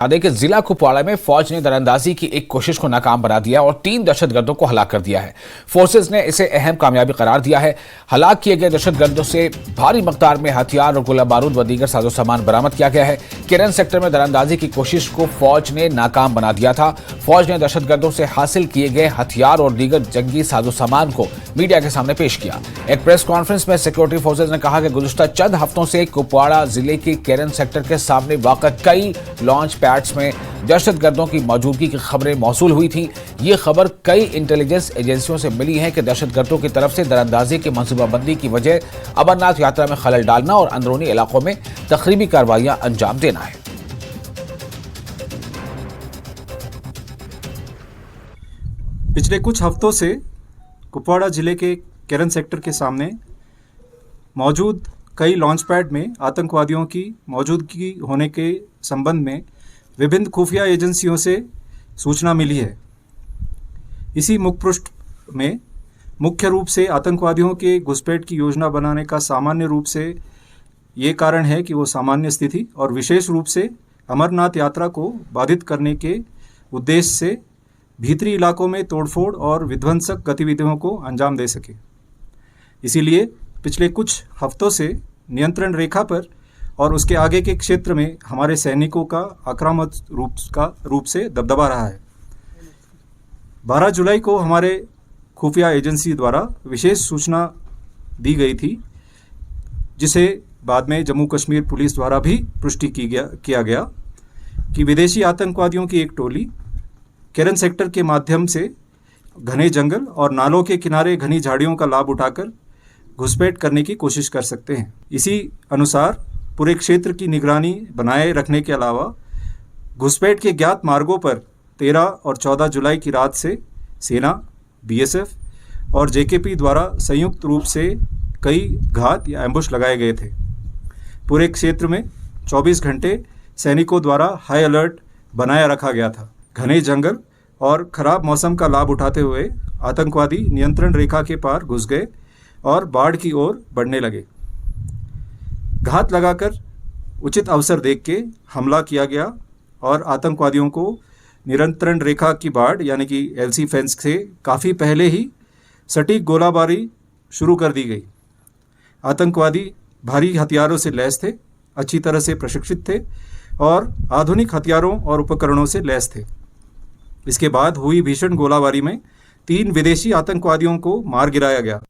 देखिए, जिला कुपवाड़ा में फौज ने दरअंदाजी की एक कोशिश को नाकाम बना दिया और 3 दहशतगर्दों को हलाक कर दिया है। फोर्सेज ने इसे अहम कामयाबी करार दिया है। हलाक किए गए दहशतगर्दों से भारी मकदार में हथियार और गोला बारूद व दीगर साजो सामान बरामद किया गया है। केरन सेक्टर में दरअंदाजी की कोशिश को फौज ने नाकाम बना दिया था। फौज ने दहशतगर्दों से हासिल किए गए हथियार और दीगर जंगी साजो सामान को मीडिया के सामने पेश किया। एक प्रेस कॉन्फ्रेंस में सिक्योरिटी फोर्सेज ने कहा कि गुज़िश्ता चंद हफ्तों से कुपवाड़ा जिले के केरन सेक्टर के सामने वाक़ कई लॉन्च पैड्स में दहशतगर्दों की मौजूदगी की खबरें मौसूल हुई थी। ये खबर कई इंटेलिजेंस एजेंसियों से मिली है कि दहशतगर्दों की तरफ से दरअंदाजी की मंसूबाबंदी की वजह अमरनाथ यात्रा में खलल डालना और अंदरूनी इलाकों में तखरीबी कार्रवाइयां अंजाम देना है। पिछले कुछ हफ्तों से कुपवाड़ा जिले के केरन सेक्टर के सामने मौजूद कई लॉन्च पैड में आतंकवादियों की मौजूदगी होने के संबंध में विभिन्न खुफिया एजेंसियों से सूचना मिली है। इसी मुखपृष्ठ में मुख्य रूप से आतंकवादियों के घुसपैठ की योजना बनाने का सामान्य रूप से ये कारण है कि वो सामान्य स्थिति और विशेष रूप से अमरनाथ यात्रा को बाधित करने के उद्देश्य से भीतरी इलाकों में तोड़फोड़ और विध्वंसक गतिविधियों को अंजाम दे सके। इसीलिए पिछले कुछ हफ्तों से नियंत्रण रेखा पर और उसके आगे के क्षेत्र में हमारे सैनिकों का आक्रामक रूप से दबदबा रहा है। 12 जुलाई को हमारे खुफिया एजेंसी द्वारा विशेष सूचना दी गई थी, जिसे बाद में जम्मू कश्मीर पुलिस द्वारा भी पुष्टि किया गया कि विदेशी आतंकवादियों की एक टोली केरन सेक्टर के माध्यम से घने जंगल और नालों के किनारे घनी झाड़ियों का लाभ उठाकर घुसपैठ करने की कोशिश कर सकते हैं। इसी अनुसार पूरे क्षेत्र की निगरानी बनाए रखने के अलावा घुसपैठ के ज्ञात मार्गों पर 13 और 14 जुलाई की रात से सेना, बीएसएफ और जेकेपी द्वारा संयुक्त रूप से कई घात या एम्बुश लगाए गए थे। पूरे क्षेत्र में 24 घंटे सैनिकों द्वारा हाई अलर्ट बनाया रखा गया था। घने जंगल और खराब मौसम का लाभ उठाते हुए आतंकवादी नियंत्रण रेखा के पार घुस गए और बाढ़ की ओर बढ़ने लगे। घात लगाकर उचित अवसर देख के हमला किया गया और आतंकवादियों को नियंत्रण रेखा की बाढ़ यानी कि एलसी फेंस से काफ़ी पहले ही सटीक गोलाबारी शुरू कर दी गई। आतंकवादी भारी हथियारों से लैस थे, अच्छी तरह से प्रशिक्षित थे और आधुनिक हथियारों और उपकरणों से लैस थे। इसके बाद हुई भीषण गोलाबारी में 3 विदेशी आतंकवादियों को मार गिराया गया।